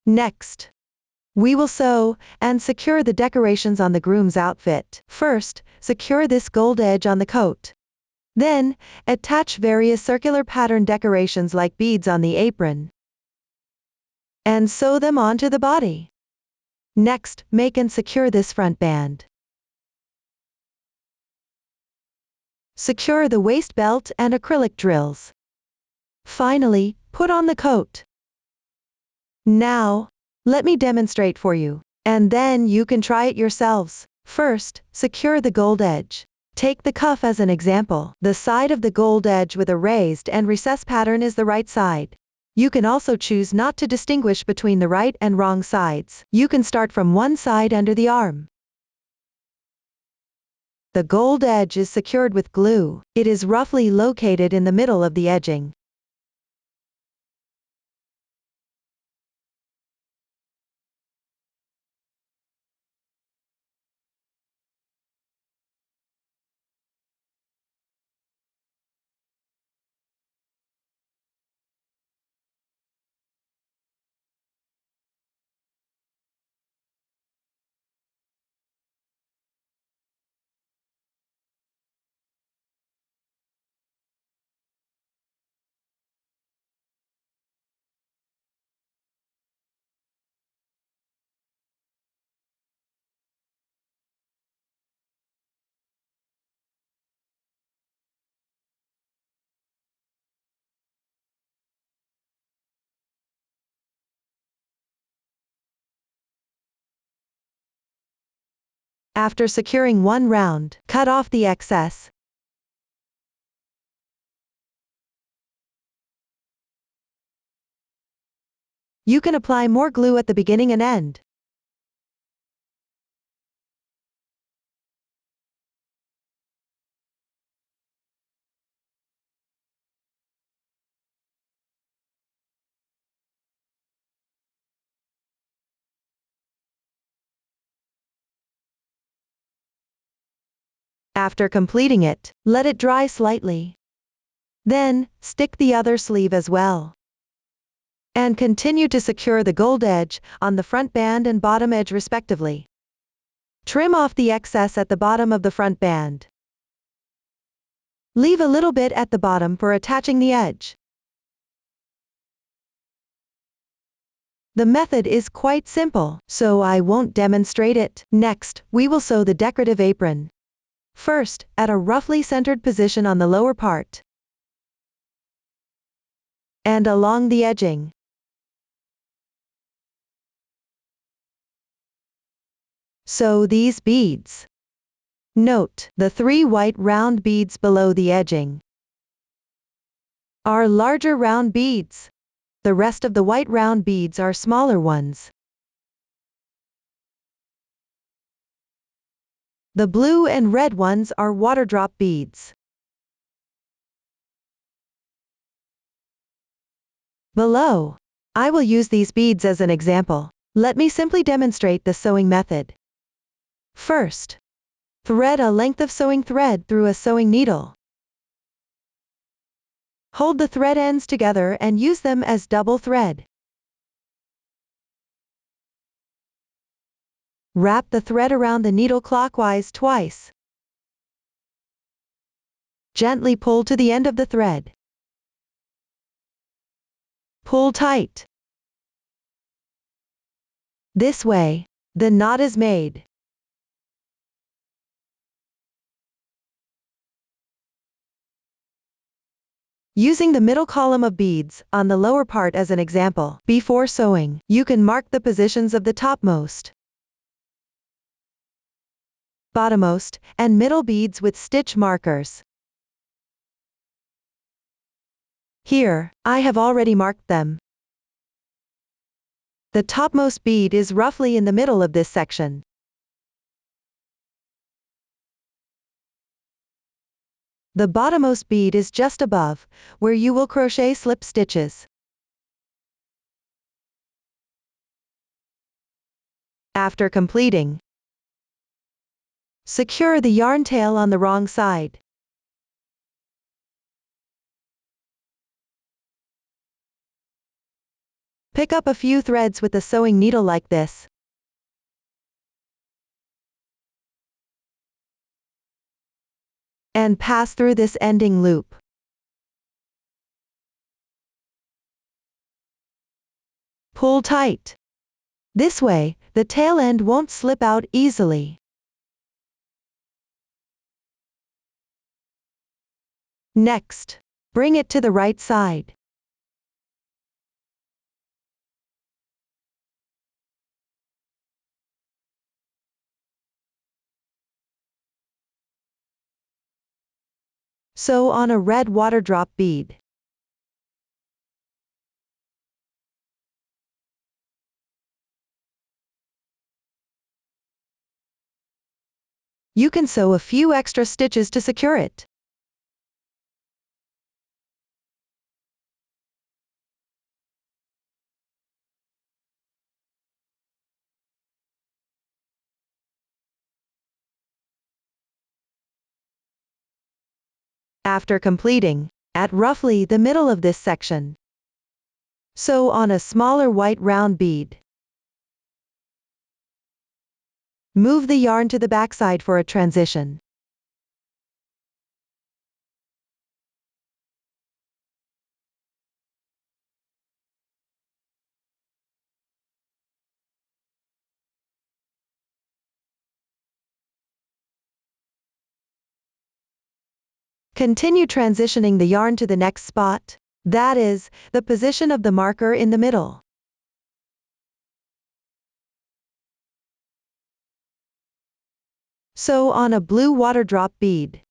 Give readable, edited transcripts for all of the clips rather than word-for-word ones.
Next, we will sew and secure the decorations on the groom's outfit. First, secure this gold edge on the coat. Then, attach various circular pattern decorations like beads on the apron. And sew them onto the body. Next, make and secure this front band. Secure the waist belt and acrylic drills. Finally, put on the coat. Now, let me demonstrate for you, and then you can try it yourselves. First, secure the gold edge. Take the cuff as an example. The side of the gold edge with a raised and recessed pattern is the right side. You can also choose not to distinguish between the right and wrong sides. You can start from one side under the arm. The gold edge is secured with glue. It is roughly located in the middle of the edging. After securing one round, cut off the excess. You can apply more glue at the beginning and end. After completing it, let it dry slightly. Then, stick the other sleeve as well. And continue to secure the gold edge on the front band and bottom edge respectively. Trim off the excess at the bottom of the front band. Leave a little bit at the bottom for attaching the edge. The method is quite simple, so I won't demonstrate it. Next, we will sew the decorative apron. First, at a roughly centered position on the lower part. And along the edging. Sew these beads. Note, the 3 white round beads below the edging are larger round beads. The rest of the white round beads are smaller ones. The blue and red ones are water drop beads. Below, I will use these beads as an example. Let me simply demonstrate the sewing method. First, thread a length of sewing thread through a sewing needle. Hold the thread ends together and use them as double thread. Wrap the thread around the needle clockwise twice. Gently pull to the end of the thread. Pull tight. This way, the knot is made. Using the middle column of beads on the lower part as an example, before sewing, you can mark the positions of the topmost, bottommost, and middle beads with stitch markers. Here, I have already marked them. The topmost bead is roughly in the middle of this section. The bottommost bead is just above, where you will crochet slip stitches. After completing, secure the yarn tail on the wrong side. Pick up a few threads with the sewing needle like this. And pass through this ending loop. Pull tight. This way, the tail end won't slip out easily. Next, bring it to the right side. Sew on a red water drop bead. You can sew a few extra stitches to secure it. After completing, at roughly the middle of this section, sew on a smaller white round bead. Move the yarn to the backside for a transition. Continue transitioning the yarn to the next spot, that is, the position of the marker in the middle. Sew on a blue water drop bead.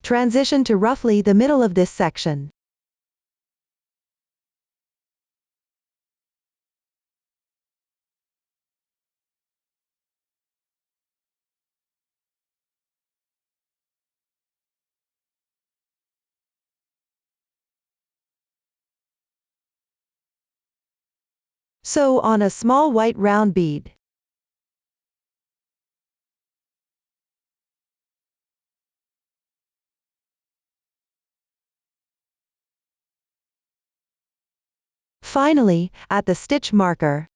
Transition to roughly the middle of this section. Sew on a small white round bead. Finally, at the stitch marker,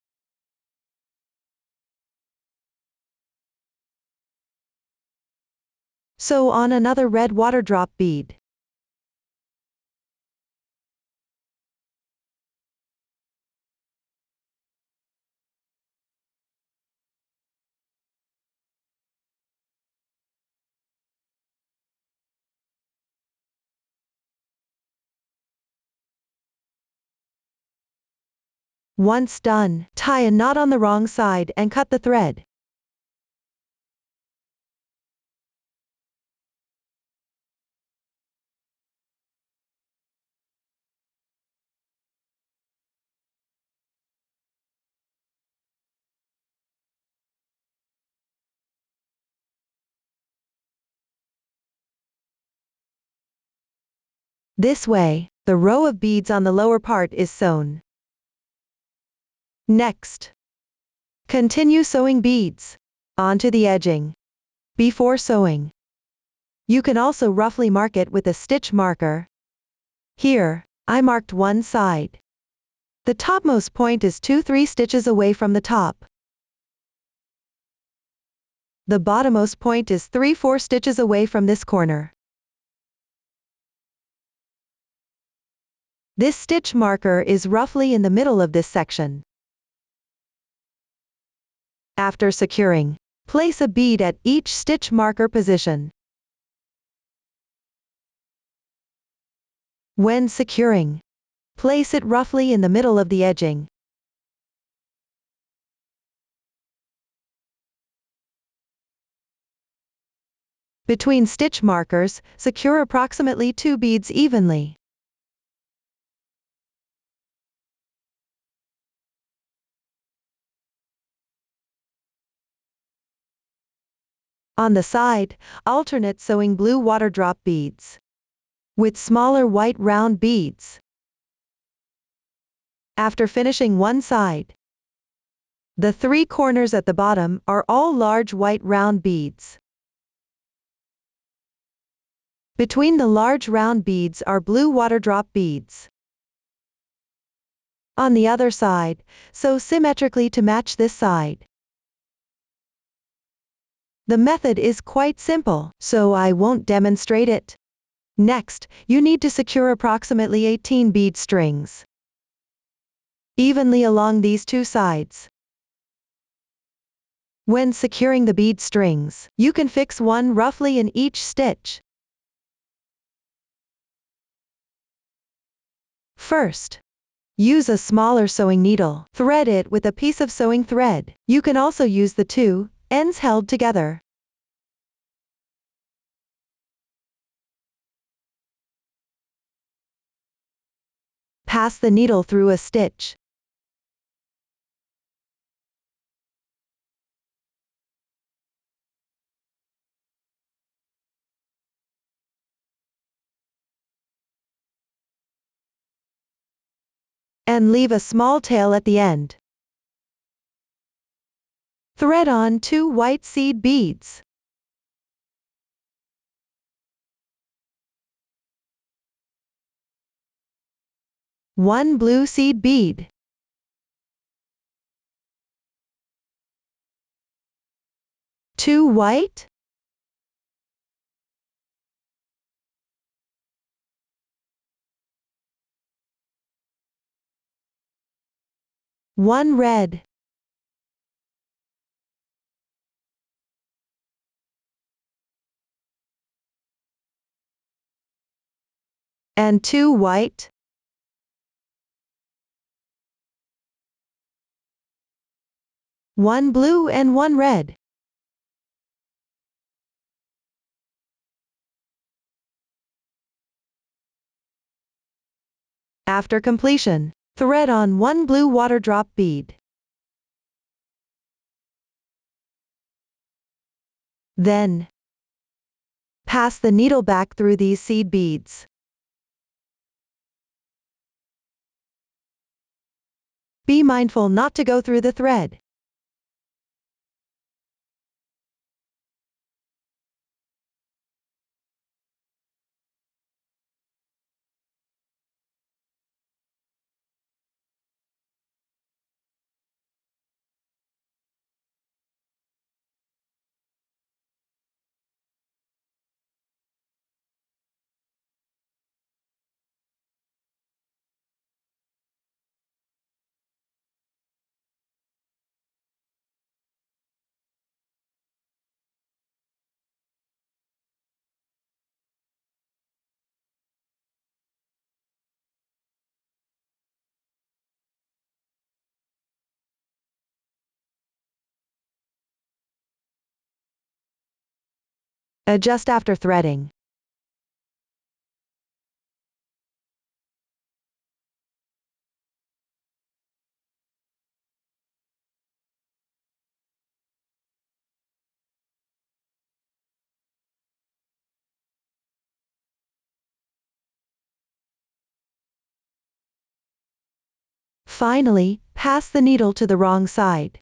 sew on another red water drop bead. Once done, tie a knot on the wrong side and cut the thread. This way, the row of beads on the lower part is sewn. Next, continue sewing beads onto the edging. Before sewing, you can also roughly mark it with a stitch marker. Here, I marked one side. The topmost point is 2-3 stitches away from the top. The bottommost point is 3-4 stitches away from this corner. This stitch marker is roughly in the middle of this section. After securing, place a bead at each stitch marker position. When securing, place it roughly in the middle of the edging. Between stitch markers, secure approximately 2 beads evenly. On the side, alternate sewing blue water drop beads with smaller white round beads. after finishing one side. The 3 corners at the bottom are all large white round beads. Between the large round beads are blue water drop beads. On the other side, sew symmetrically to match this side. The method is quite simple, so I won't demonstrate it. Next, you need to secure approximately 18 bead strings evenly along these 2 sides. When securing the bead strings, you can fix one roughly in each stitch. First, use a smaller sewing needle. Thread it with a piece of sewing thread. You can also use the 2 ends held together. Pass the needle through a stitch. And leave a small tail at the end. Thread on 2 white seed beads. One blue seed bead. Two white. One red. And 2 white. One blue and one red. After completion, thread on 1 blue water drop bead. Then, pass the needle back through these seed beads. Be mindful not to go through the thread. Adjust after threading. Finally, pass the needle to the wrong side.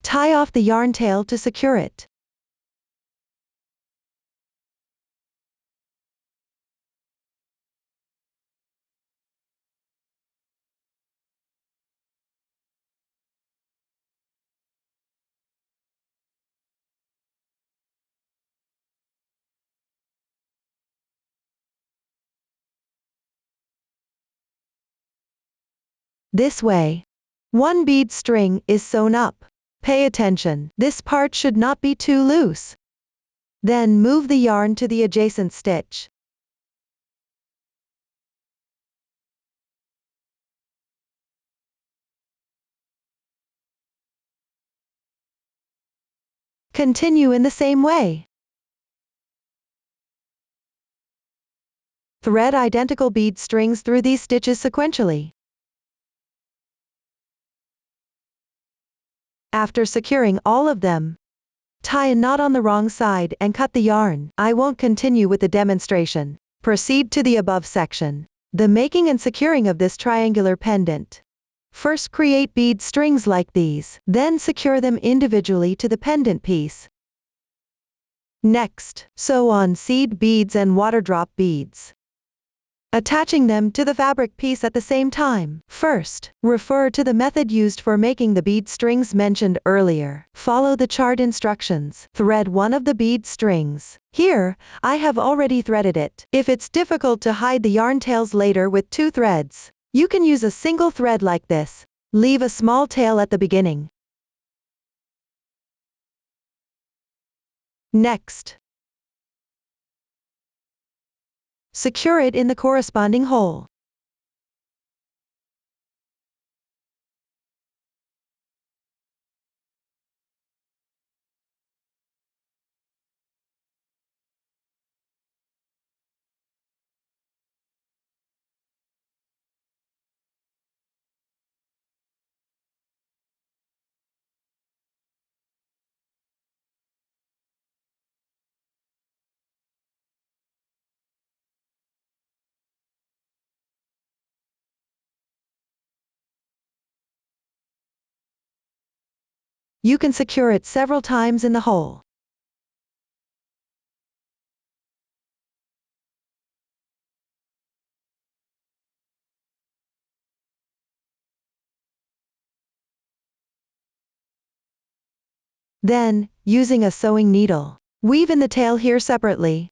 Tie off the yarn tail to secure it. This way, 1 bead string is sewn up. Pay attention, this part should not be too loose. Then move the yarn to the adjacent stitch. Continue in the same way. Thread identical bead strings through these stitches sequentially. After securing all of them, tie a knot on the wrong side and cut the yarn. I won't continue with the demonstration. Proceed to the above section. The making and securing of this triangular pendant. First create bead strings like these, then secure them individually to the pendant piece. Next, sew on seed beads and water drop beads, attaching them to the fabric piece at the same time. First, refer to the method used for making the bead strings mentioned earlier. Follow the chart instructions. Thread one of the bead strings. Here, I have already threaded it. If it's difficult to hide the yarn tails later with 2 threads, you can use a single thread like this. Leave a small tail at the beginning. Next, secure it in the corresponding hole. You can secure it several times in the hole. Then, using a sewing needle, weave in the tail here separately.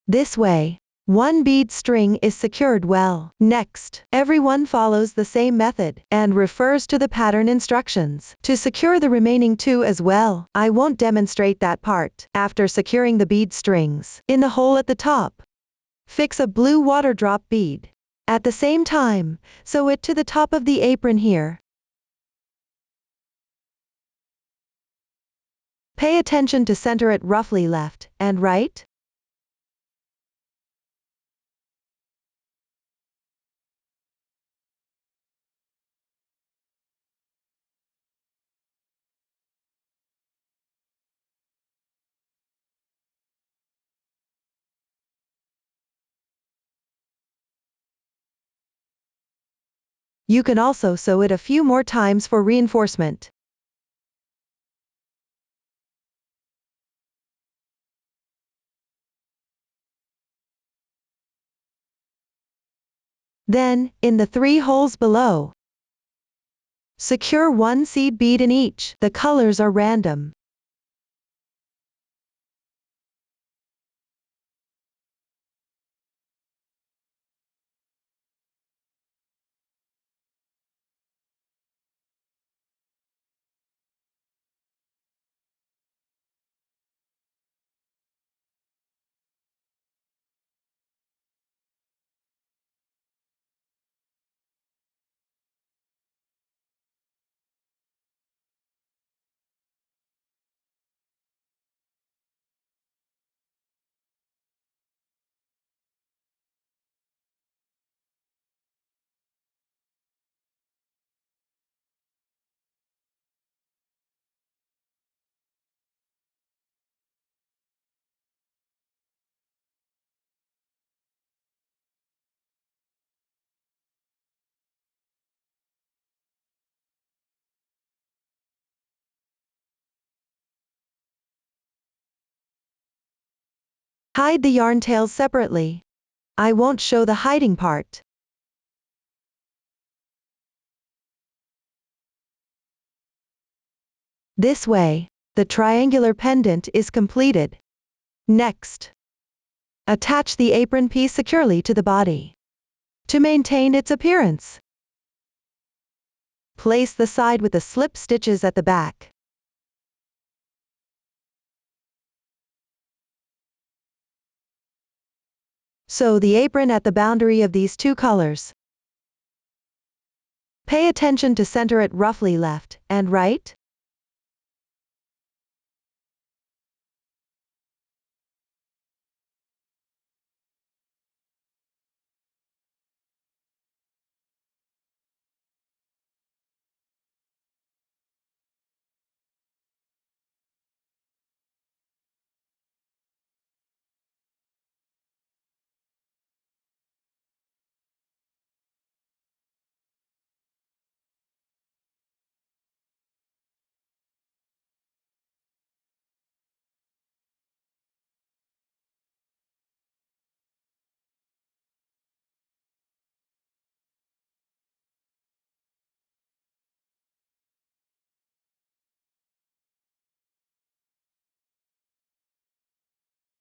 This way, one bead string is secured well. Next, everyone follows the same method and refers to the pattern instructions to secure the remaining 2 as well. I won't demonstrate that part. After securing the bead strings in the hole at the top, fix a blue water drop bead. At the same time, sew it to the top of the apron here. Pay attention to center it roughly left and right. You can also sew it a few more times for reinforcement. Then, in the 3 holes below, secure 1 seed bead in each. The colors are random. Hide the yarn tails separately. I won't show the hiding part. This way, the triangular pendant is completed. Next, attach the apron piece securely to the body. To maintain its appearance, place the side with the slip stitches at the back. Sew the apron at the boundary of these two colors. Pay attention to center it roughly left and right.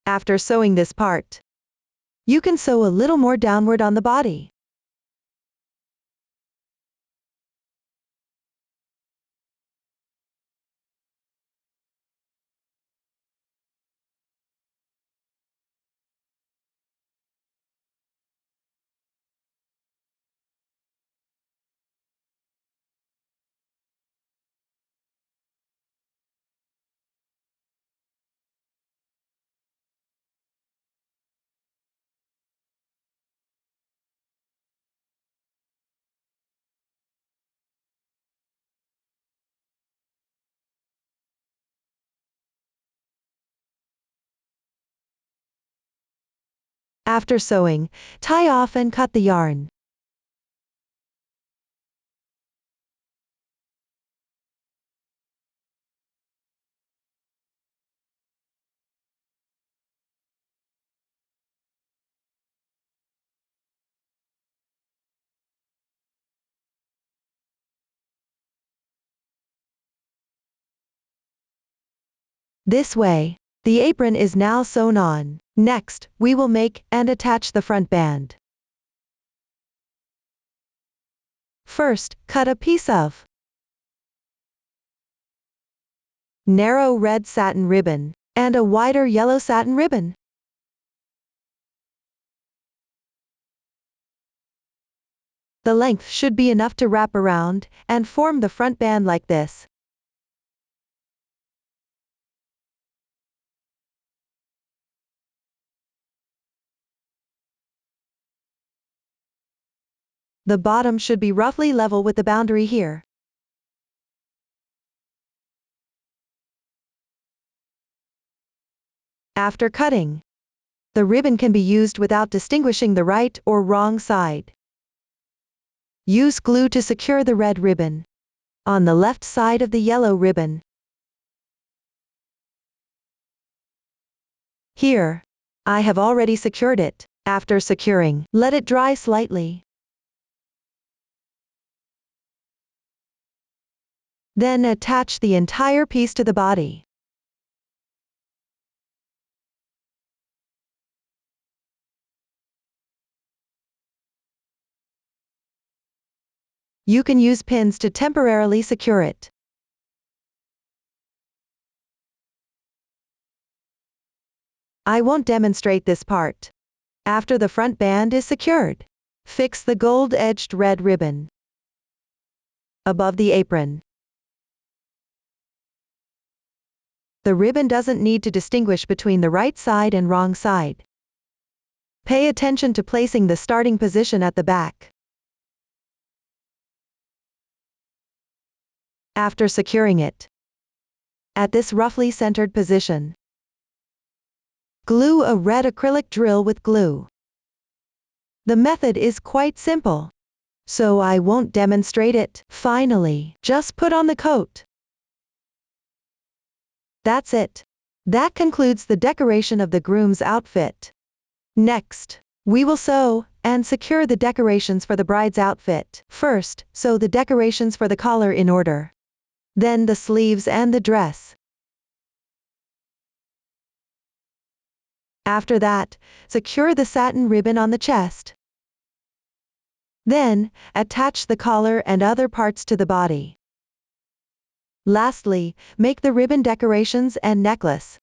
After sewing this part, you can sew a little more downward on the body. After sewing, tie off and cut the yarn. This way, the apron is now sewn on. Next, we will make and attach the front band. First, cut a piece of narrow red satin ribbon and a wider yellow satin ribbon. The length should be enough to wrap around and form the front band like this. The bottom should be roughly level with the boundary here. After cutting, the ribbon can be used without distinguishing the right or wrong side. Use glue to secure the red ribbon on the left side of the yellow ribbon. Here, I have already secured it. After securing, let it dry slightly. Then attach the entire piece to the body. You can use pins to temporarily secure it. I won't demonstrate this part. After the front band is secured, fix the gold-edged red ribbon above the apron. The ribbon doesn't need to distinguish between the right side and wrong side. Pay attention to placing the starting position at the back. After securing it, at this roughly centered position, glue a red acrylic drill with glue. The method is quite simple, so I won't demonstrate it. Finally, just put on the coat. That's it. That concludes the decoration of the groom's outfit. Next, we will sew and secure the decorations for the bride's outfit. First, sew the decorations for the collar in order. then the sleeves and the dress. After that, secure the satin ribbon on the chest. Then, attach the collar and other parts to the body. Lastly, make the ribbon decorations and necklace.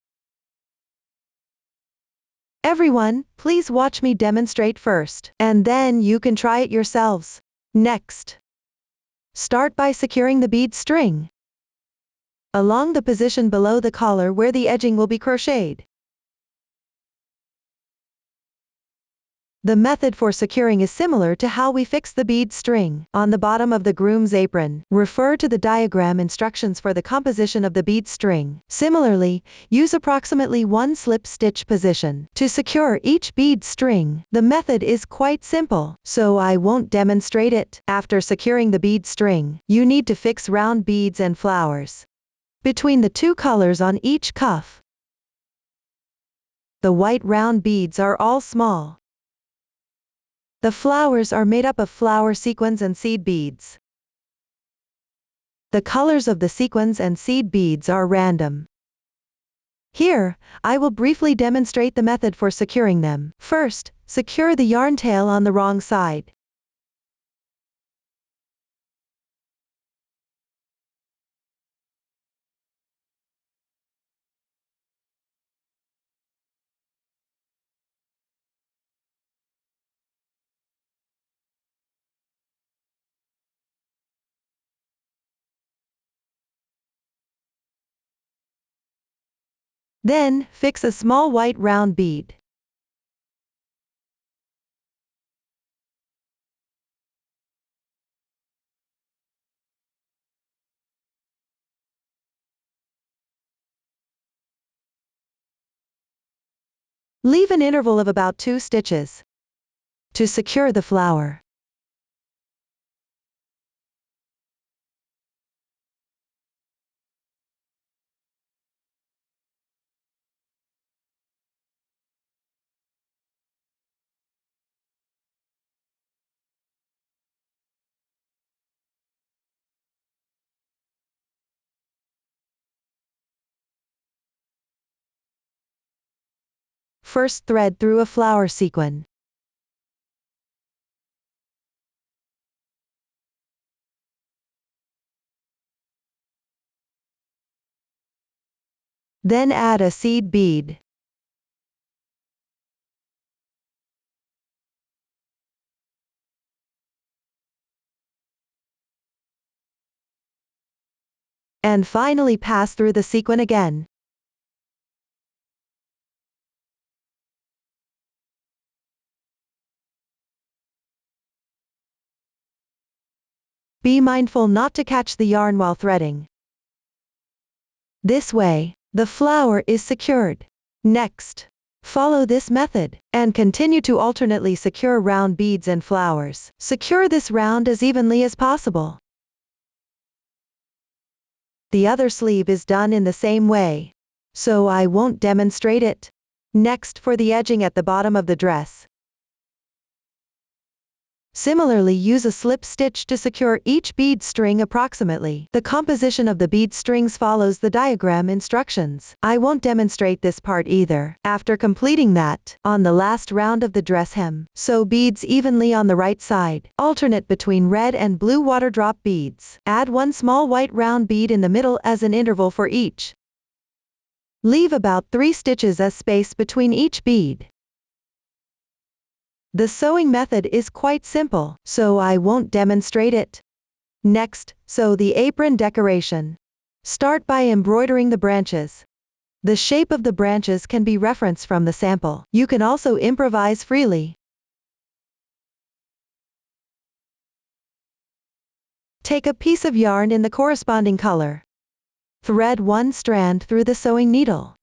Everyone, please watch me demonstrate first, and then you can try it yourselves. Next, start by securing the bead string along the position below the collar where the edging will be crocheted. The method for securing is similar to how we fix the bead string on the bottom of the groom's apron. Refer to the diagram instructions for the composition of the bead string. Similarly, use approximately 1 slip stitch position to secure each bead string. The method is quite simple, so I won't demonstrate it. After securing the bead string, you need to fix round beads and flowers between the 2 colors on each cuff. The white round beads are all small. The flowers are made up of flower sequins and seed beads. The colors of the sequins and seed beads are random. Here, I will briefly demonstrate the method for securing them. First, secure the yarn tail on the wrong side. Then, fix a small white round bead. Leave an interval of about 2 stitches to secure the flower. First thread through a flower sequin. Then add a seed bead. And finally pass through the sequin again. Be mindful not to catch the yarn while threading. This way, the flower is secured. Next, follow this method, and continue to alternately secure round beads and flowers. Secure this round as evenly as possible. The other sleeve is done in the same way, so I won't demonstrate it. Next, for the edging at the bottom of the dress. Similarly, use a slip stitch to secure each bead string approximately. The composition of the bead strings follows the diagram instructions. I won't demonstrate this part either. After completing that, on the last round of the dress hem, sew beads evenly on the right side. Alternate between red and blue water drop beads. Add 1 small white round bead in the middle as an interval for each. Leave about 3 stitches as space between each bead. The sewing method is quite simple, so I won't demonstrate it. Next, sew the apron decoration. Start by embroidering the branches. The shape of the branches can be referenced from the sample. You can also improvise freely. Take a piece of yarn in the corresponding color. Thread 1 strand through the sewing needle.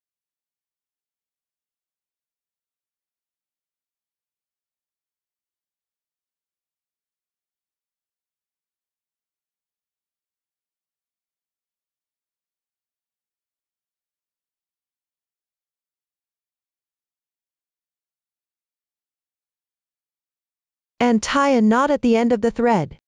And tie a knot at the end of the thread.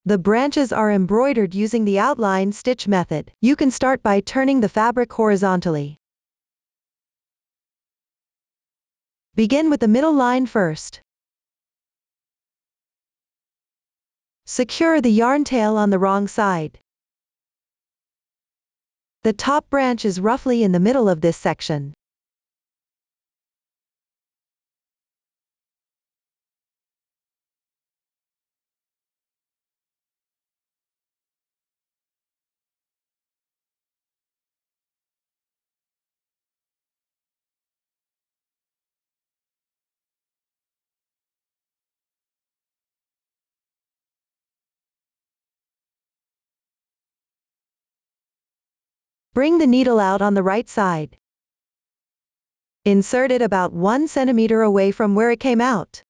The branches are embroidered using the outline stitch method. You can start by turning the fabric horizontally. Begin with the middle line first. Secure the yarn tail on the wrong side. The top branch is roughly in the middle of this section. Bring the needle out on the right side. Insert it about 1 centimeter away from where it came out.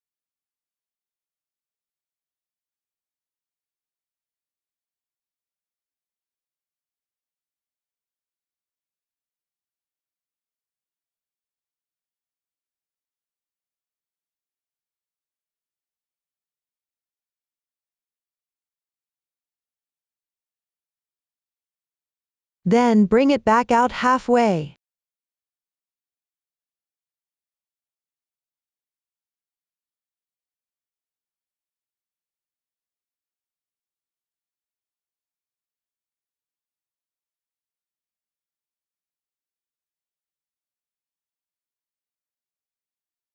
Then bring it back out halfway.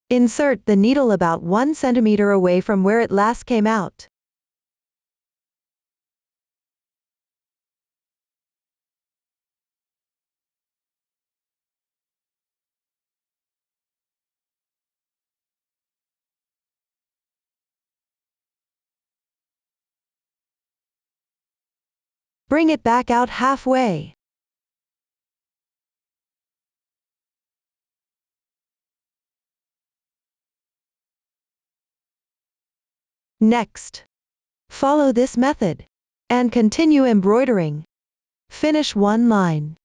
Insert the needle about 1 centimeter away from where it last came out. Bring it back out halfway. Next, follow this method and continue embroidering. Finish one line.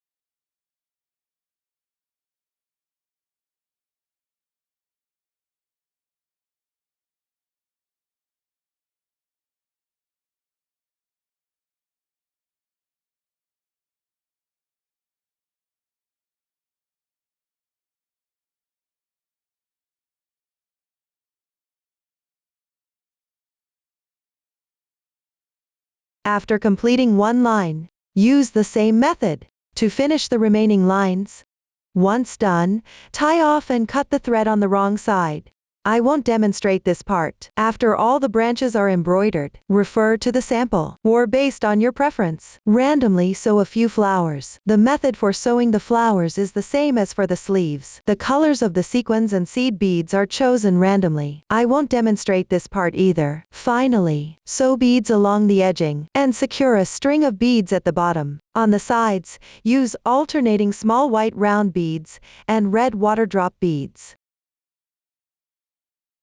After completing one line, use the same method to finish the remaining lines. Once done, tie off and cut the thread on the wrong side. I won't demonstrate this part. After all the branches are embroidered, refer to the sample, or based on your preference, randomly sew a few flowers. The method for sewing the flowers is the same as for the sleeves. The colors of the sequins and seed beads are chosen randomly. I won't demonstrate this part either. Finally, sew beads along the edging, and secure a string of beads at the bottom. On the sides, use alternating small white round beads and red water drop beads.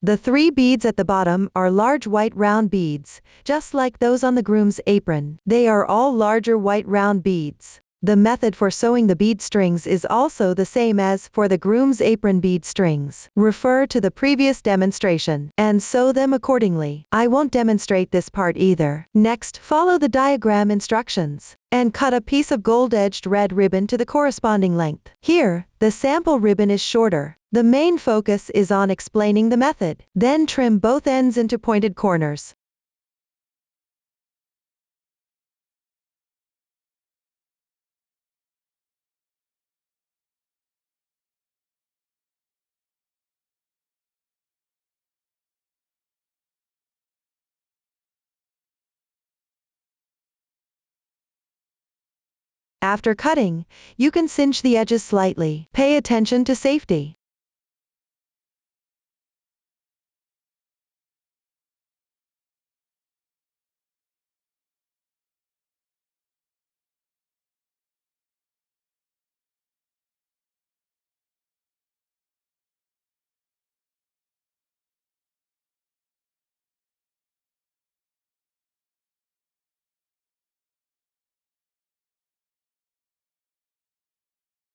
The 3 beads at the bottom are large white round beads, just like those on the groom's apron. They are all larger white round beads. The method for sewing the bead strings is also the same as for the groom's apron bead strings. Refer to the previous demonstration and sew them accordingly. I won't demonstrate this part either. Next, follow the diagram instructions and cut a piece of gold-edged red ribbon to the corresponding length. Here, the sample ribbon is shorter. The main focus is on explaining the method. Then trim both ends into pointed corners. After cutting, you can cinch the edges slightly. Pay attention to safety.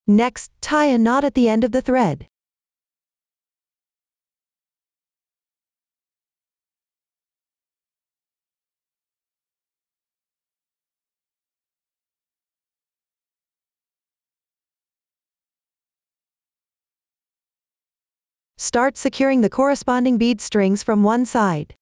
Next, tie a knot at the end of the thread. Start securing the corresponding bead strings from one side.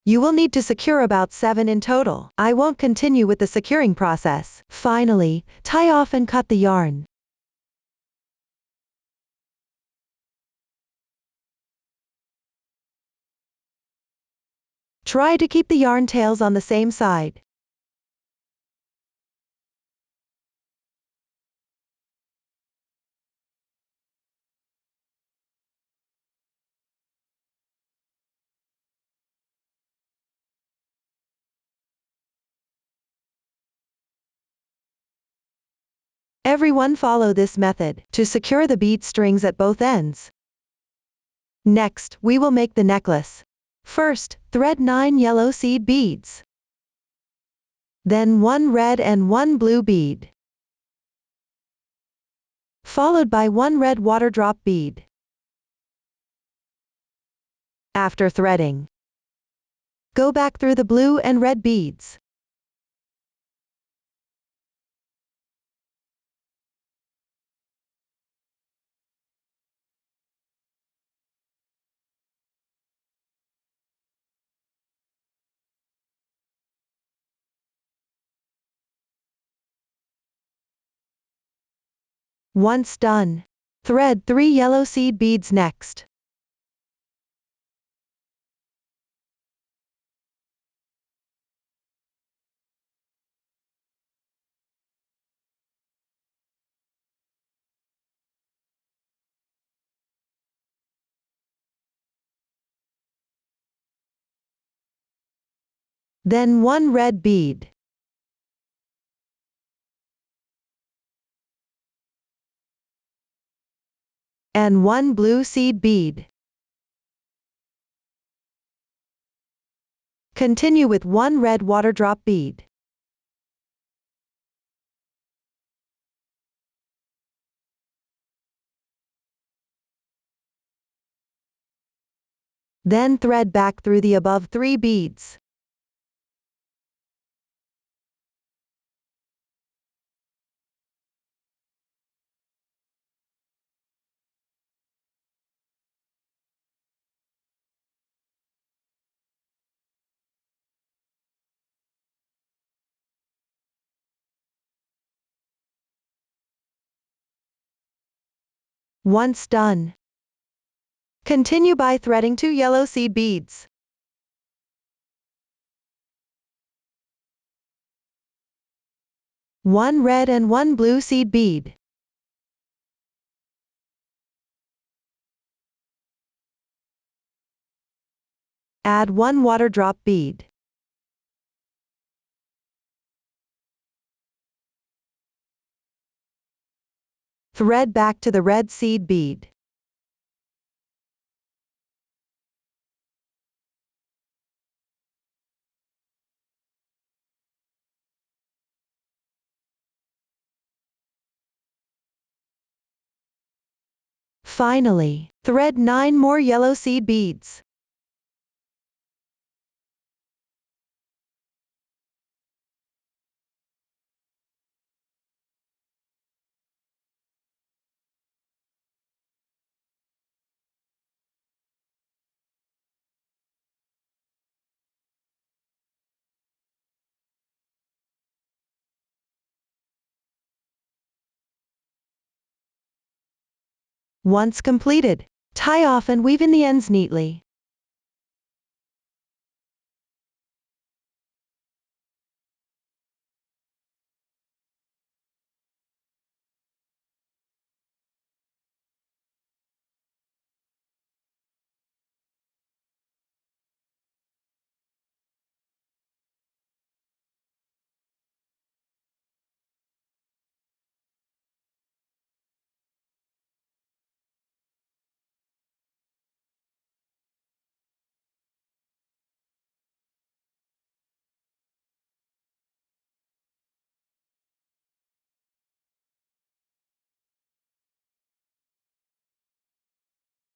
You will need to secure about 7 in total. I won't continue with the securing process. Finally, tie off and cut the yarn. Try to keep the yarn tails on the same side. Everyone follow this method to secure the bead strings at both ends. Next, we will make the necklace. First, thread 9 yellow seed beads. Then 1 red and 1 blue bead. Followed by 1 red water drop bead. After threading, go back through the blue and red beads. Once done, thread 3 yellow seed beads next. Then 1 red bead. And 1 blue seed bead. Continue with 1 red water drop bead. Then thread back through the above 3 beads. Once done, continue by threading 2 yellow seed beads. One red and 1 blue seed bead. Add 1 water drop bead. Thread back to the red seed bead. Finally, thread 9 more yellow seed beads. Once completed, tie off and weave in the ends neatly.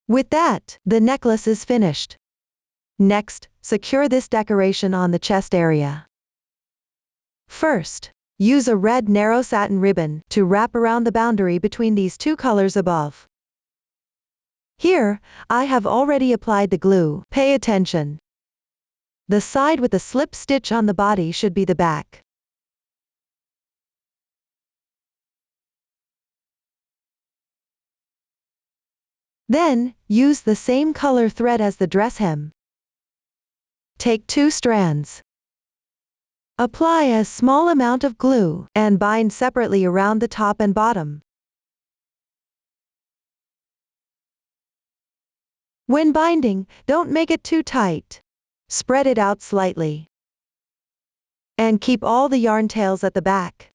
With that, the necklace is finished. Next, secure this decoration on the chest area. First, use a red narrow satin ribbon to wrap around the boundary between these two colors above. Here, I have already applied the glue. Pay attention. The side with the slip stitch on the body should be the back. Then, use the same color thread as the dress hem. Take 2 strands. Apply a small amount of glue and bind separately around the top and bottom. When binding, don't make it too tight. Spread it out slightly. And keep all the yarn tails at the back.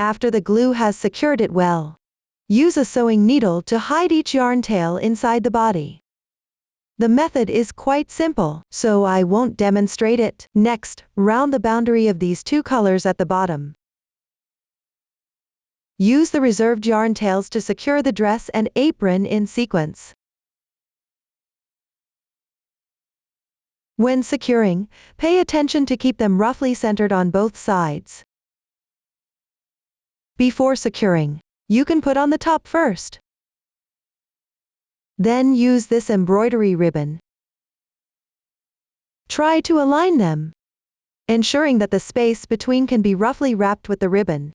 After the glue has secured it well, use a sewing needle to hide each yarn tail inside the body. The method is quite simple, so I won't demonstrate it. Next, round the boundary of these two colors at the bottom. Use the reserved yarn tails to secure the dress and apron in sequence. When securing, pay attention to keep them roughly centered on both sides. Before securing, you can put on the top first. Then use this embroidery ribbon. Try to align them, ensuring that the space between can be roughly wrapped with the ribbon.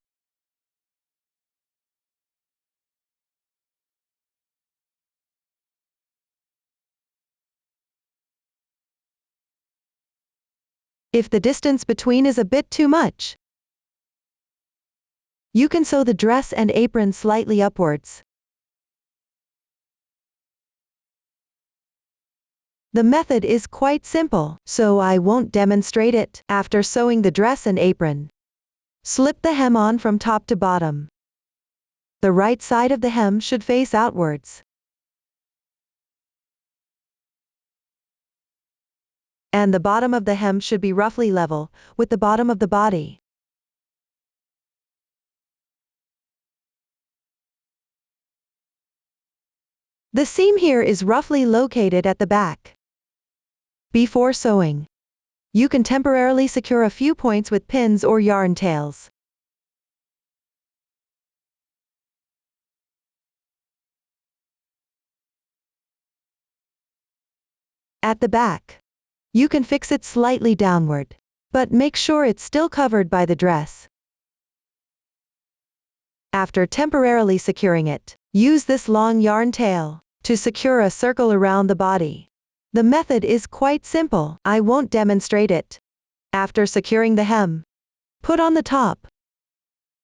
If the distance between is a bit too much, you can sew the dress and apron slightly upwards. The method is quite simple, so I won't demonstrate it. After sewing the dress and apron, slip the hem on from top to bottom. The right side of the hem should face outwards. And the bottom of the hem should be roughly level with the bottom of the body. The seam here is roughly located at the back. Before sewing, you can temporarily secure a few points with pins or yarn tails. At the back, you can fix it slightly downward, but make sure it's still covered by the dress. After temporarily securing it, use this long yarn tail to secure a circle around the body. The method is quite simple, I won't demonstrate it. After securing the hem, put on the top.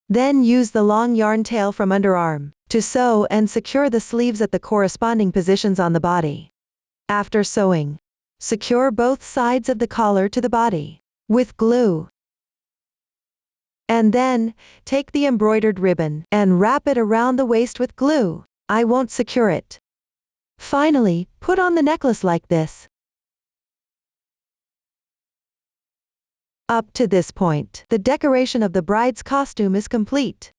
Then use the long yarn tail from underarm to sew and secure the sleeves at the corresponding positions on the body. After sewing, secure both sides of the collar to the body with glue. And then, take the embroidered ribbon and wrap it around the waist with glue. I won't secure it. Finally, put on the necklace like this. Up to this point, the decoration of the bride's costume is complete.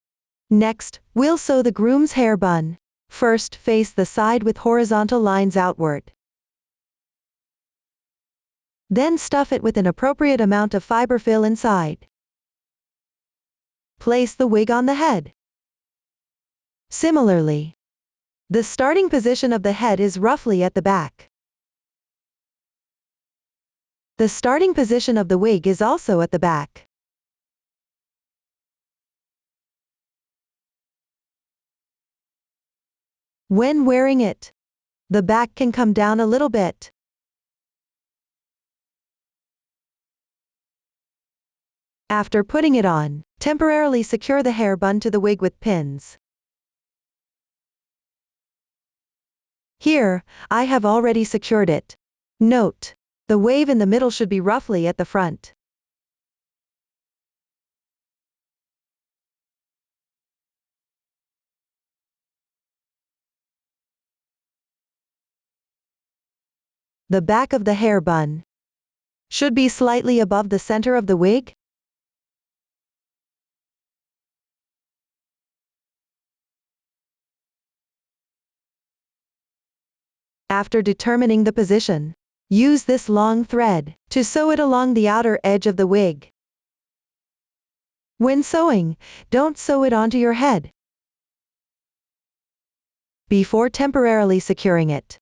Next, we'll sew the groom's hair bun. First, face the side with horizontal lines outward. Then stuff it with an appropriate amount of fiber fill inside. Place the wig on the head. Similarly, the starting position of the head is roughly at the back. The starting position of the wig is also at the back. When wearing it, the back can come down a little bit. After putting it on, temporarily secure the hair bun to the wig with pins. Here, I have already secured it. Note, the wave in the middle should be roughly at the front. The back of the hair bun should be slightly above the center of the wig. After determining the position, use this long thread to sew it along the outer edge of the wig. When sewing, don't sew it onto your head before temporarily securing it.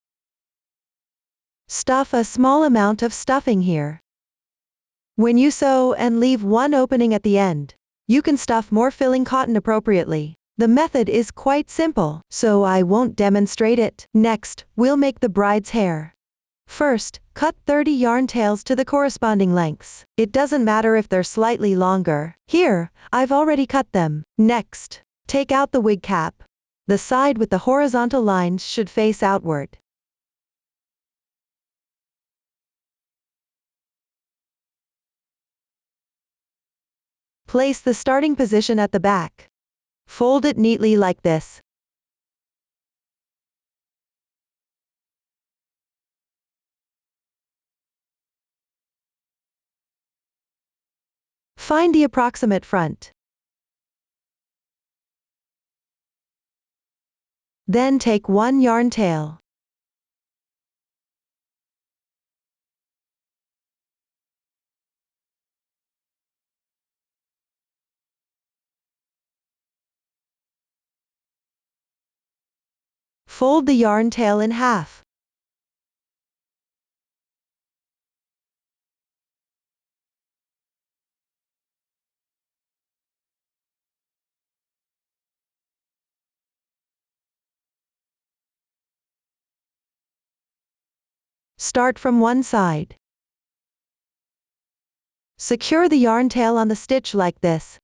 Stuff a small amount of stuffing here. When you sew and leave one opening at the end, you can stuff more filling cotton appropriately. The method is quite simple, so I won't demonstrate it. Next, we'll make the bride's hair. First, cut 30 yarn tails to the corresponding lengths. It doesn't matter if they're slightly longer. Here, I've already cut them. Next, take out the wig cap. The side with the horizontal lines should face outward. Place the starting position at the back. Fold it neatly like this. Find the approximate front. Then take one yarn tail. Fold the yarn tail in half. Start from one side. Secure the yarn tail on the stitch like this.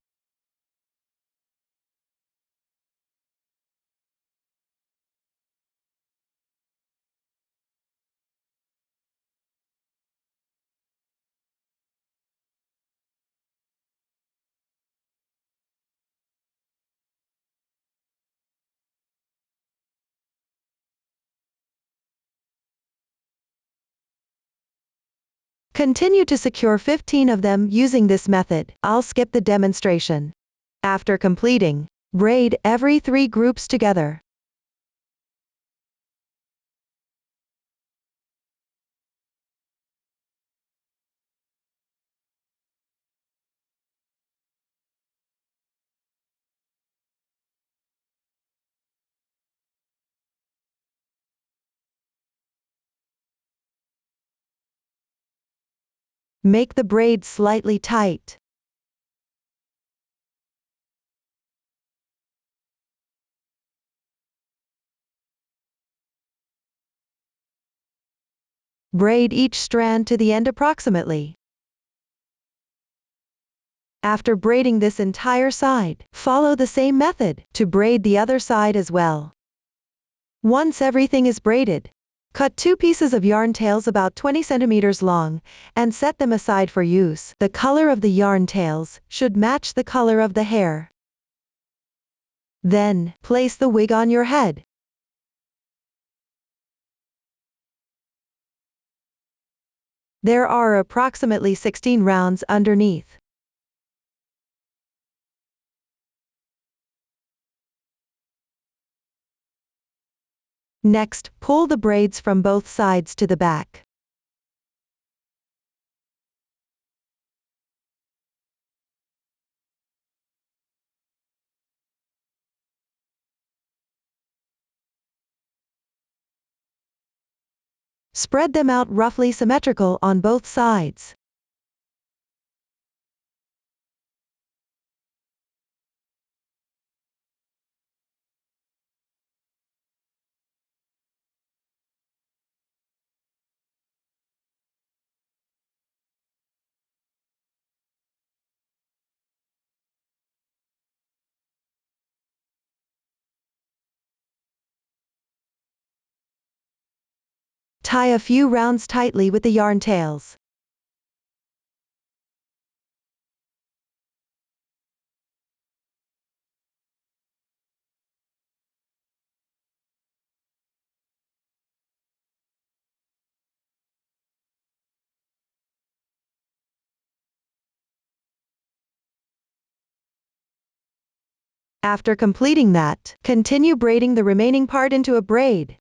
Continue to secure 15 of them using this method. I'll skip the demonstration. After completing, braid every 3 groups together. Make the braid slightly tight. Braid each strand to the end approximately. After braiding this entire side, follow the same method to braid the other side as well. Once everything is braided, cut 2 pieces of yarn tails about 20 centimeters long, and set them aside for use. The color of the yarn tails should match the color of the hair. Then, place the wig on your head. There are approximately 16 rounds underneath. Next, pull the braids from both sides to the back. Spread them out roughly symmetrical on both sides. Tie a few rounds tightly with the yarn tails. After completing that, continue braiding the remaining part into a braid.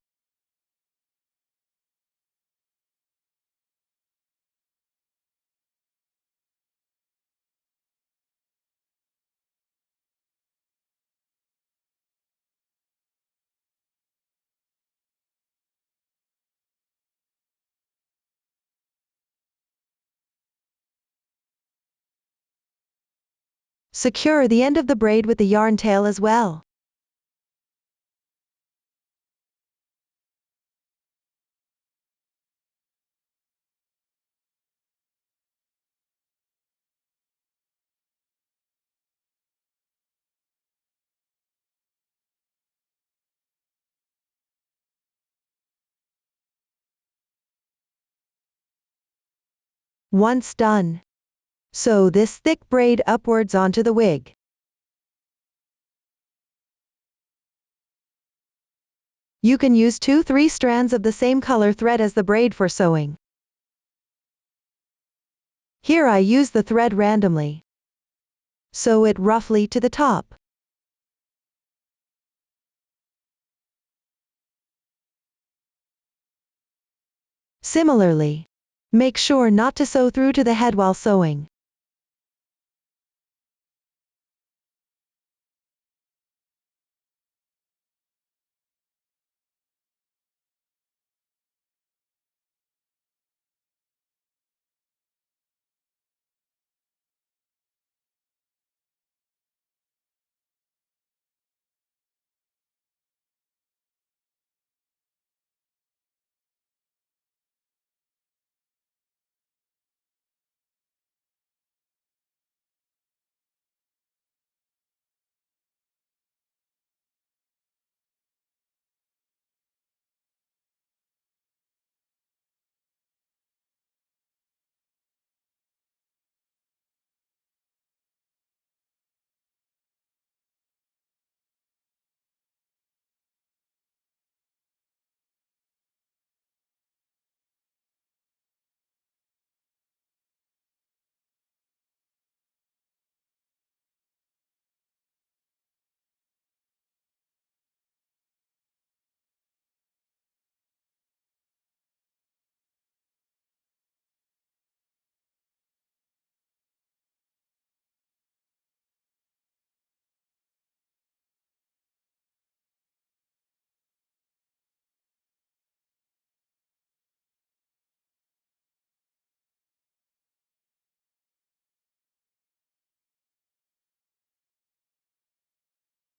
Secure the end of the braid with the yarn tail as well. Once done, sew this thick braid upwards onto the wig. You can use 2-3 strands of the same color thread as the braid for sewing. Here I use the thread randomly. Sew it roughly to the top. Similarly, make sure not to sew through to the head while sewing.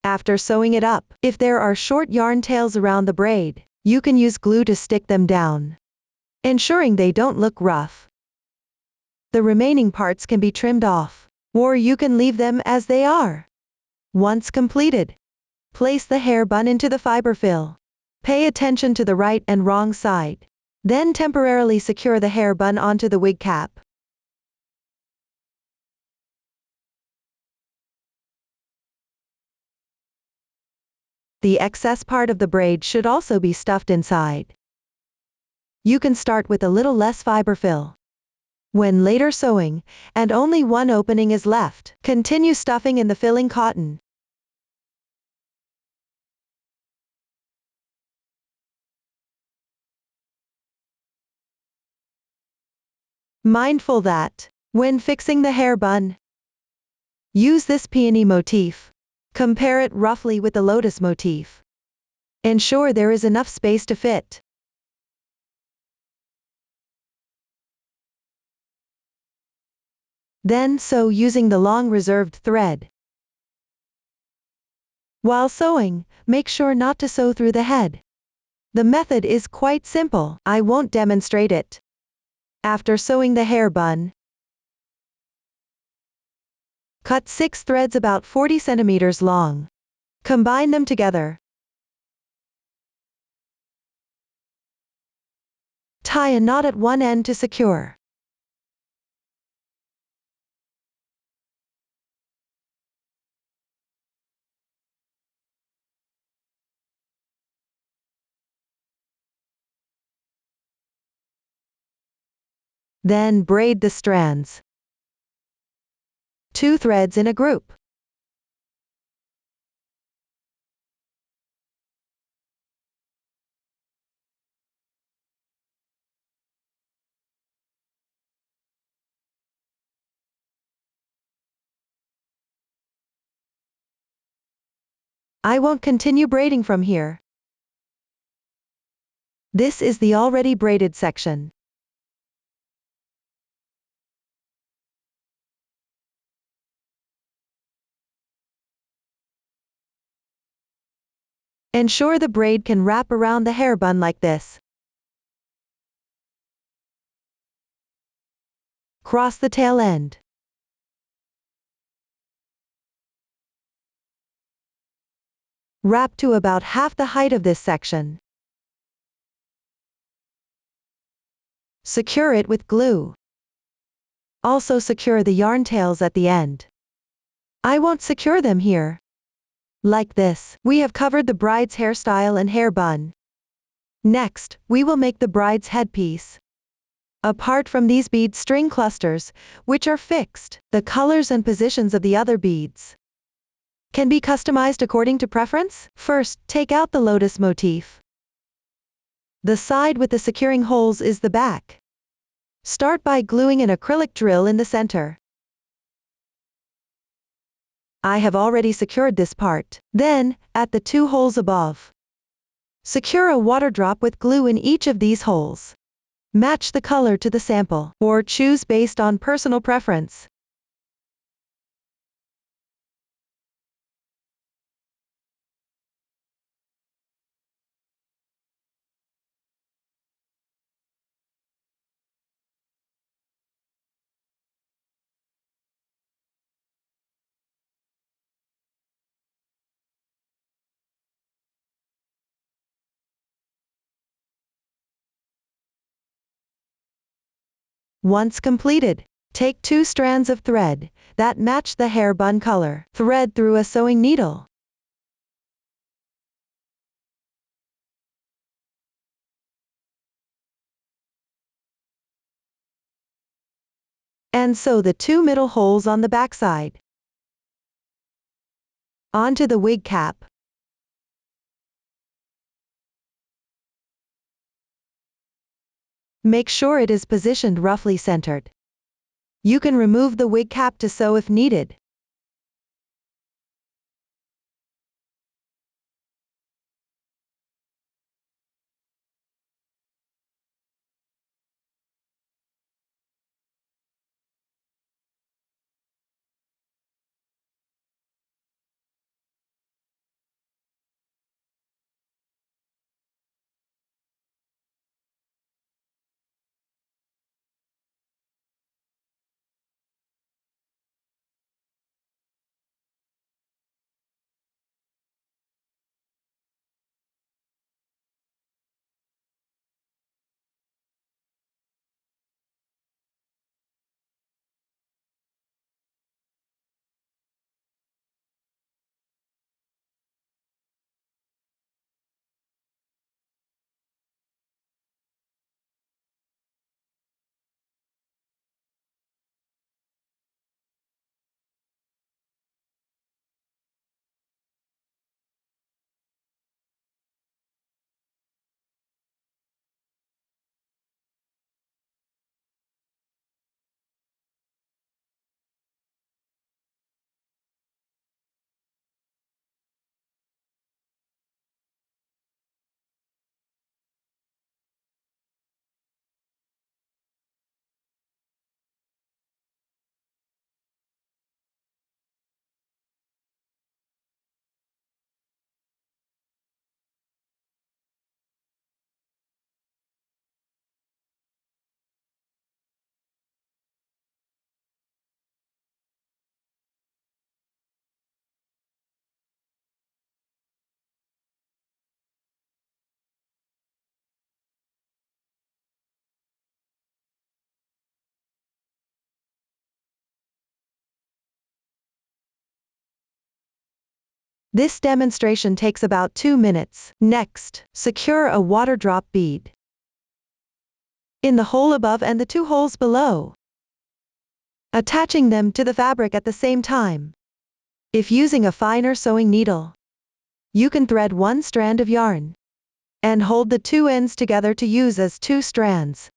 After sewing it up, if there are short yarn tails around the braid, you can use glue to stick them down, ensuring they don't look rough. The remaining parts can be trimmed off, or you can leave them as they are. Once completed, place the hair bun into the fiber fill. Pay attention to the right and wrong side. Then temporarily secure the hair bun onto the wig cap. The excess part of the braid should also be stuffed inside. You can start with a little less fiber fill. When later sewing, and only one opening is left, continue stuffing in the filling cotton. Mindful that, when fixing the hair bun, use this peony motif. Compare it roughly with the lotus motif. Ensure there is enough space to fit. Then sew using the long reserved thread. While sewing, make sure not to sew through the head. The method is quite simple, I won't demonstrate it. After sewing the hair bun, cut 6 threads about 40 centimeters long. Combine them together. Tie a knot at one end to secure. Then braid the strands. 2 threads in a group. I won't continue braiding from here. This is the already braided section. Ensure the braid can wrap around the hair bun like this. Cross the tail end. Wrap to about half the height of this section. Secure it with glue. Also secure the yarn tails at the end. I won't secure them here. Like this, we have covered the bride's hairstyle and hair bun. Next, we will make the bride's headpiece. Apart from these bead string clusters, which are fixed, the colors and positions of the other beads can be customized according to preference. First, take out the lotus motif. The side with the securing holes is the back. Start by gluing an acrylic drill in the center. I have already secured this part. Then, at the 2 holes above, secure a water drop with glue in each of these holes. Match the color to the sample, or choose based on personal preference. Once completed, take 2 strands of thread that match the hair bun color. Thread through a sewing needle. And sew the 2 middle holes on the backside. Onto the wig cap. Make sure it is positioned roughly centered. You can remove the wig cap to sew if needed. This demonstration takes about 2 minutes. Next, secure a water drop bead in the hole above and the 2 holes below, attaching them to the fabric at the same time. If using a finer sewing needle, you can thread 1 strand of yarn and hold the 2 ends together to use as 2 strands.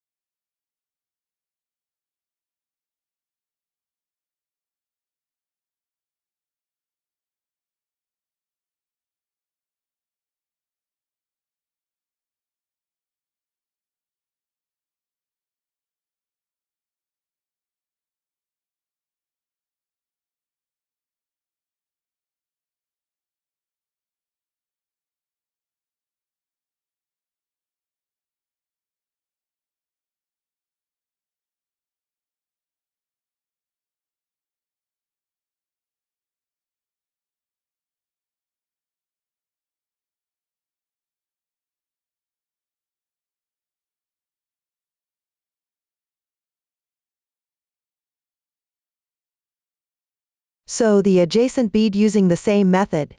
Sew the adjacent bead using the same method.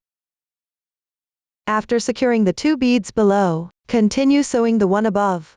After securing the 2 beads below, continue sewing the one above.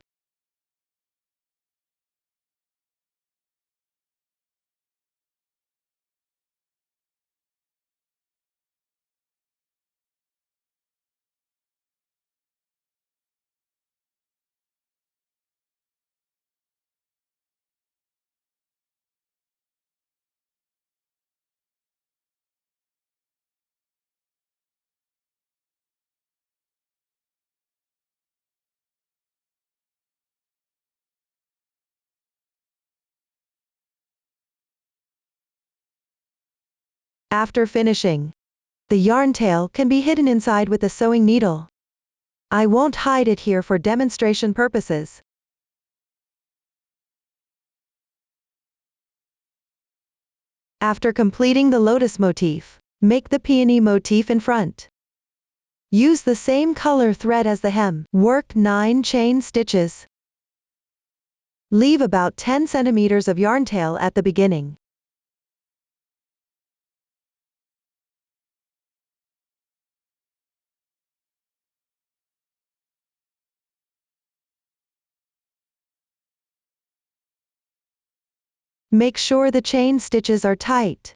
After finishing, the yarn tail can be hidden inside with a sewing needle. I won't hide it here for demonstration purposes. After completing the lotus motif, make the peony motif in front. Use the same color thread as the hem. Work 9 chain stitches. Leave about 10 centimeters of yarn tail at the beginning. Make sure the chain stitches are tight.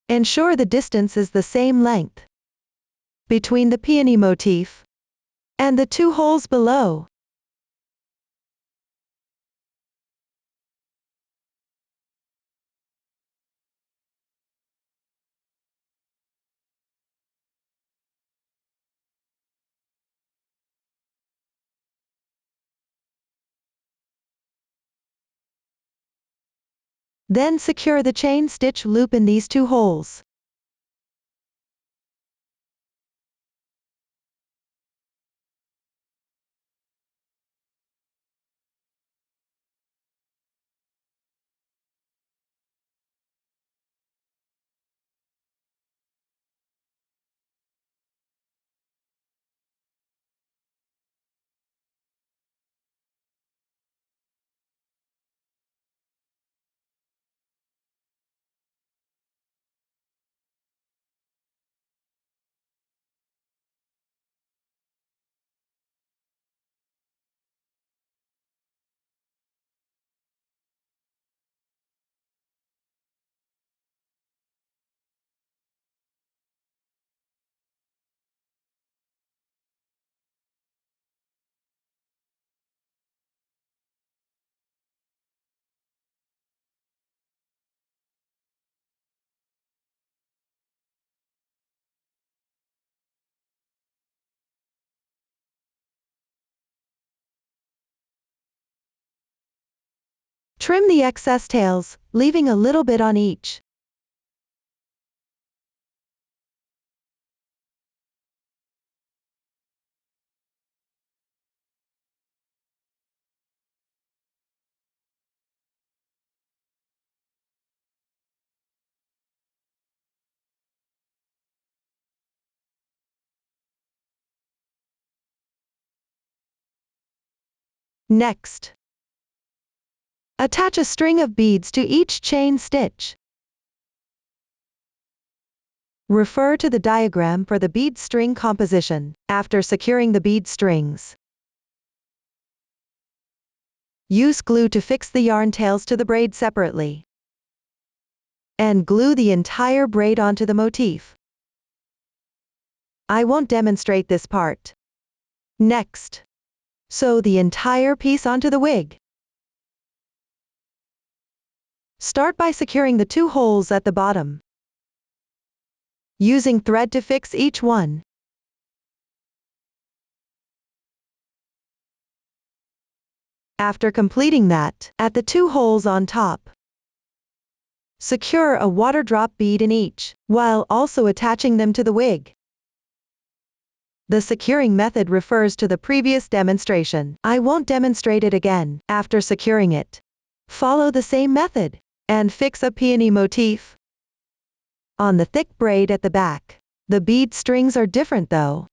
Ensure the distance is the same length between the peony motif and the 2 holes below. Then secure the chain stitch loop in these 2 holes. Trim the excess tails, leaving a little bit on each. Next, attach a string of beads to each chain stitch. Refer to the diagram for the bead string composition. After securing the bead strings, use glue to fix the yarn tails to the braid separately, and glue the entire braid onto the motif. I won't demonstrate this part. Next, sew the entire piece onto the wig. Start by securing the 2 holes at the bottom, using thread to fix each one. After completing that, at the 2 holes on top, secure a water drop bead in each, while also attaching them to the wig. The securing method refers to the previous demonstration. I won't demonstrate it again. After securing it, follow the same method and fix a peony motif on the thick braid at the back. The bead strings are different though.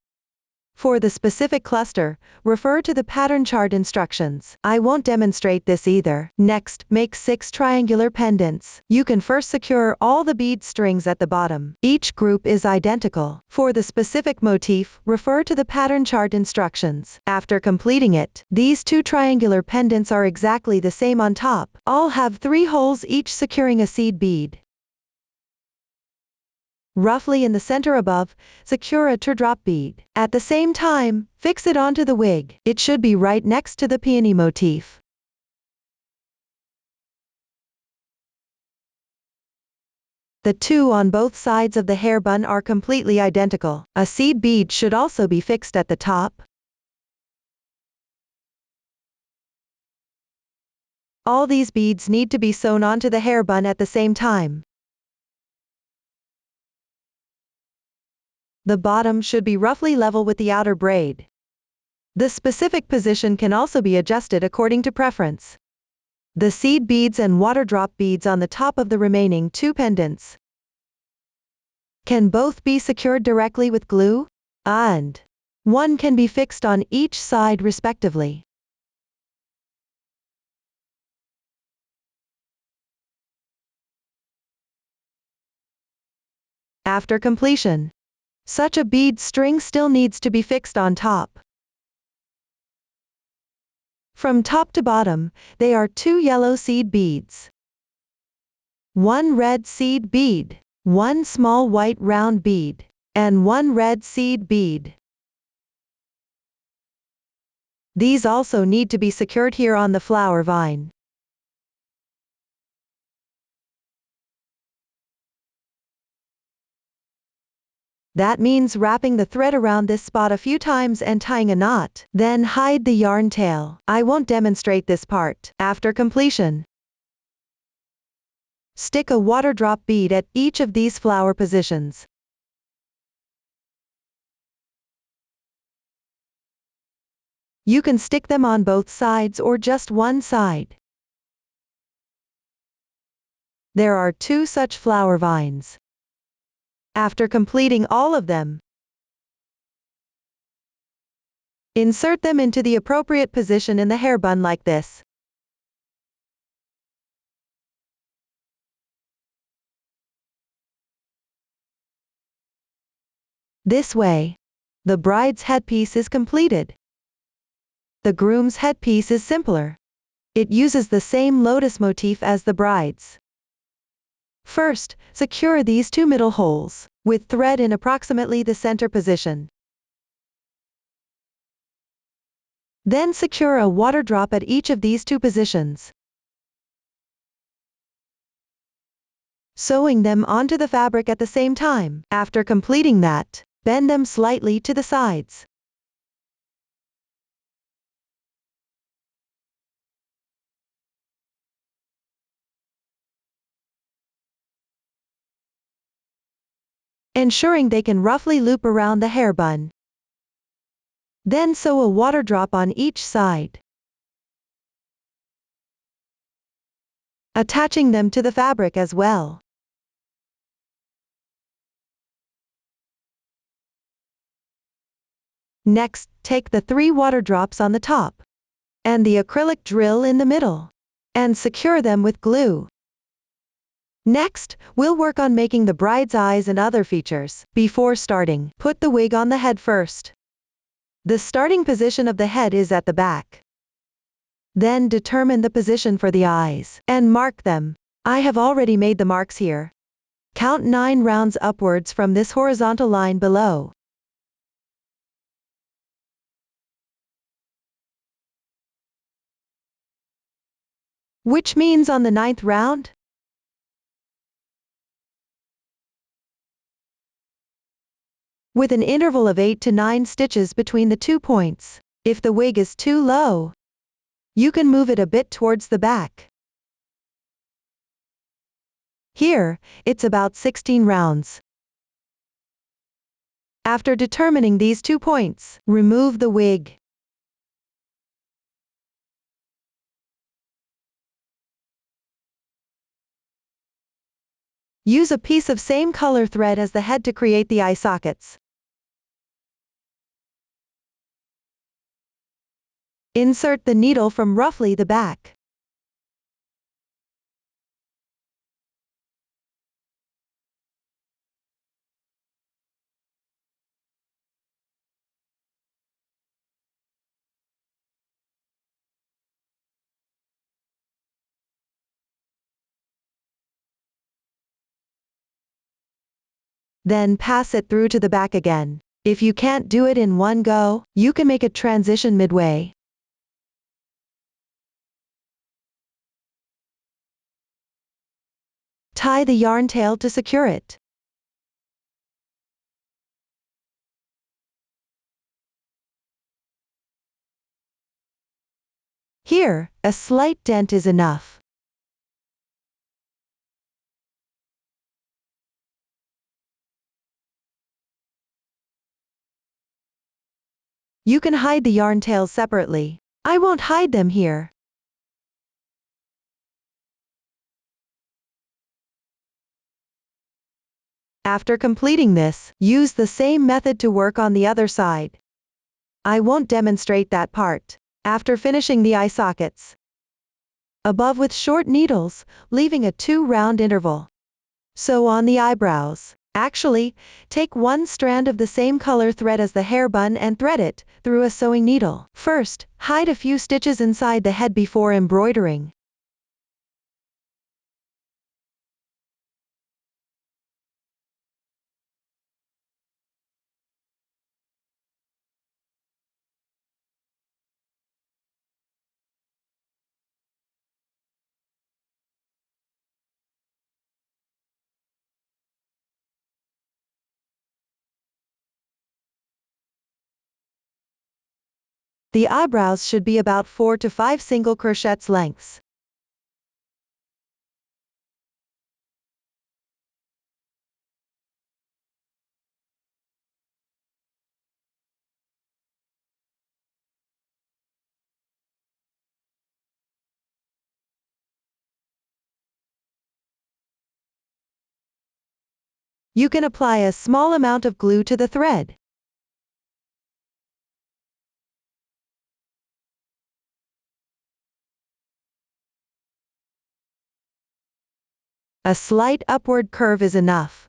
For the specific cluster, refer to the pattern chart instructions. I won't demonstrate this either. Next, make 6 triangular pendants. You can first secure all the bead strings at the bottom. Each group is identical. For the specific motif, refer to the pattern chart instructions. After completing it, these 2 triangular pendants are exactly the same on top. All have 3 holes each securing a seed bead. Roughly in the center above, secure a teardrop bead. At the same time, fix it onto the wig. It should be right next to the peony motif. The 2 on both sides of the hair bun are completely identical. A seed bead should also be fixed at the top. All these beads need to be sewn onto the hair bun at the same time. The bottom should be roughly level with the outer braid. The specific position can also be adjusted according to preference. The seed beads and water drop beads on the top of the remaining 2 pendants can both be secured directly with glue, and one can be fixed on each side respectively. After completion, such a bead string still needs to be fixed on top. From top to bottom, they are 2 yellow seed beads, 1 red seed bead, 1 small white round bead, and 1 red seed bead. These also need to be secured here on the flower vine. That means wrapping the thread around this spot a few times and tying a knot. Then hide the yarn tail. I won't demonstrate this part. After completion, stick a water drop bead at each of these flower positions. You can stick them on both sides or just one side. There are 2 such flower vines. After completing all of them, insert them into the appropriate position in the hair bun like this. This way, the bride's headpiece is completed. The groom's headpiece is simpler. It uses the same lotus motif as the bride's. First, secure these 2 middle holes with thread in approximately the center position. Then secure a water drop at each of these 2 positions, sewing them onto the fabric at the same time. After completing that, bend them slightly to the sides. Ensuring they can roughly loop around the hair bun. Then sew a water drop on each side, attaching them to the fabric as well. Next, take the 3 water drops on the top and the acrylic drill in the middle and secure them with glue. Next, we'll work on making the bride's eyes and other features. Before starting, put the wig on the head first. The starting position of the head is at the back. Then determine the position for the eyes and mark them. I have already made the marks here. Count 9 rounds upwards from this horizontal line below. Which means on the 9th round, with an interval of 8 to 9 stitches between the 2 points. If the wig is too low, you can move it a bit towards the back. Here, it's about 16 rounds. After determining these 2 points, remove the wig. Use a piece of same color thread as the head to create the eye sockets. Insert the needle from roughly the back. Then pass it through to the back again. If you can't do it in one go, you can make a transition midway. Tie the yarn tail to secure it. Here, a slight dent is enough. You can hide the yarn tails separately. I won't hide them here. After completing this, use the same method to work on the other side. I won't demonstrate that part. After finishing the eye sockets, above with short needles, leaving a 2 round interval. Sew on the eyebrows. Actually, take 1 strand of the same color thread as the hair bun and thread it through a sewing needle. First, hide a few stitches inside the head before embroidering. The eyebrows should be about 4 to 5 single crochets lengths. You can apply a small amount of glue to the thread. A slight upward curve is enough.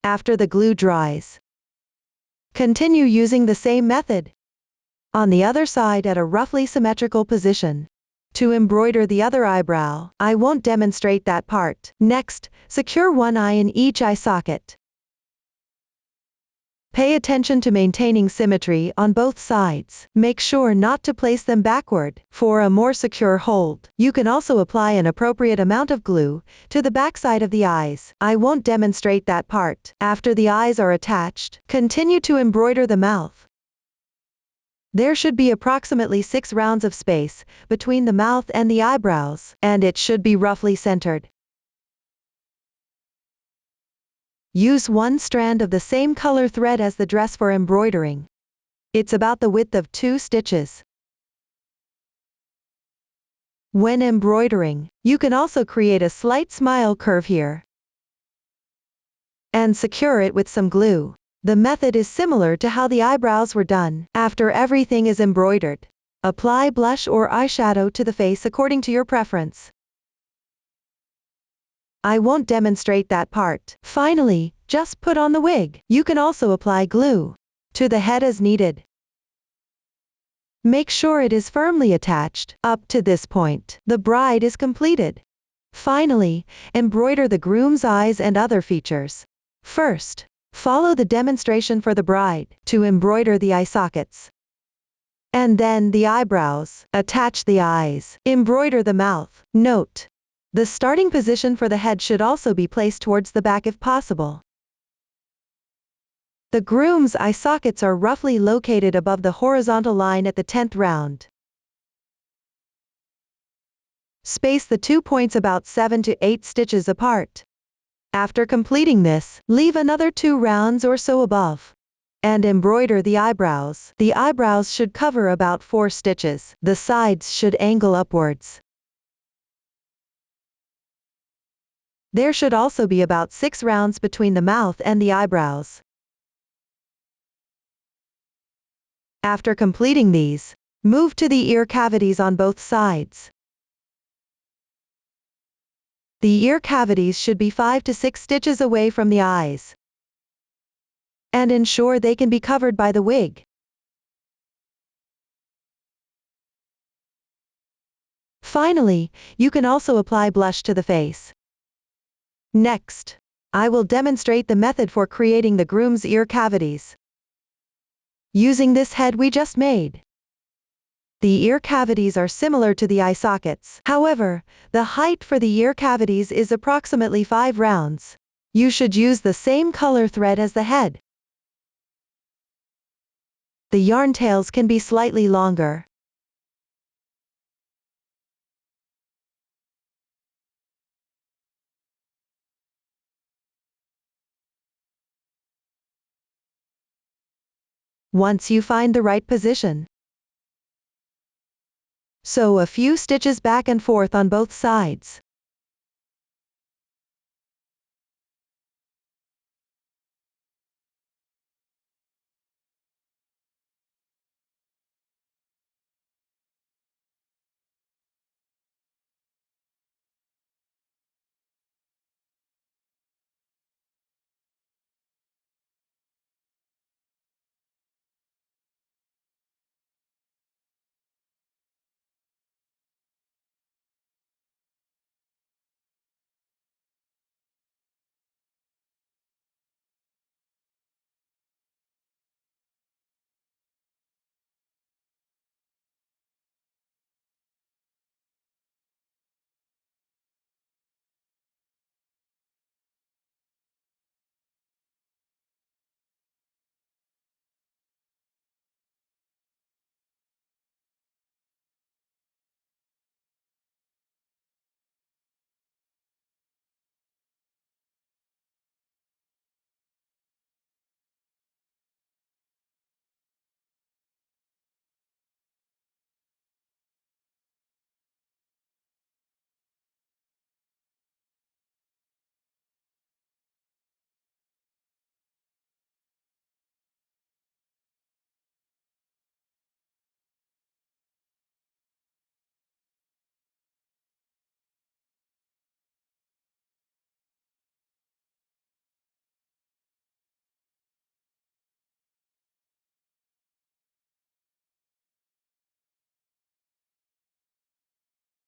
After the glue dries, continue using the same method on the other side at a roughly symmetrical position. To embroider the other eyebrow, I won't demonstrate that part. Next, secure 1 eye in each eye socket. Pay attention to maintaining symmetry on both sides. Make sure not to place them backward for a more secure hold. You can also apply an appropriate amount of glue to the backside of the eyes. I won't demonstrate that part. After the eyes are attached, continue to embroider the mouth. There should be approximately 6 rounds of space between the mouth and the eyebrows, and it should be roughly centered. Use 1 strand of the same color thread as the dress for embroidering. It's about the width of 2 stitches. When embroidering, you can also create a slight smile curve here and secure it with some glue. The method is similar to how the eyebrows were done. After everything is embroidered, apply blush or eyeshadow to the face according to your preference. I won't demonstrate that part. Finally, just put on the wig. You can also apply glue to the head as needed. Make sure it is firmly attached. Up to this point, the bride is completed. Finally, embroider the groom's eyes and other features. First, follow the demonstration for the bride to embroider the eye sockets. And then the eyebrows, attach the eyes, embroider the mouth. Note: the starting position for the head should also be placed towards the back if possible. The groom's eye sockets are roughly located above the horizontal line at the 10th round. Space the 2 points about 7 to 8 stitches apart. After completing this, leave another 2 rounds or so above. And embroider the eyebrows. The eyebrows should cover about 4 stitches. The sides should angle upwards. There should also be about 6 rounds between the mouth and the eyebrows. After completing these, move to the ear cavities on both sides. The ear cavities should be 5 to 6 stitches away from the eyes. And ensure they can be covered by the wig. Finally, you can also apply blush to the face. Next, I will demonstrate the method for creating the groom's ear cavities. Using this head we just made. The ear cavities are similar to the eye sockets. However, the height for the ear cavities is approximately 5 rounds. You should use the same color thread as the head. The yarn tails can be slightly longer. Once you find the right position, sew a few stitches back and forth on both sides.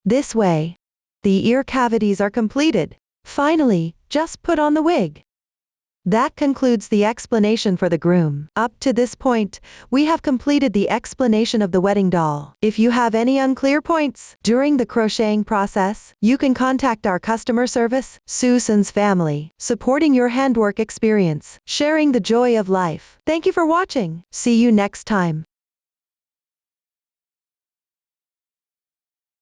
This way, the ear cavities are completed. Finally, just put on the wig. That concludes the explanation for the groom. Up to this point, we have completed the explanation of the wedding doll. If you have any unclear points during the crocheting process, you can contact our customer service, Susan's Family, supporting your handwork experience, sharing the joy of life. Thank you for watching. See you next time.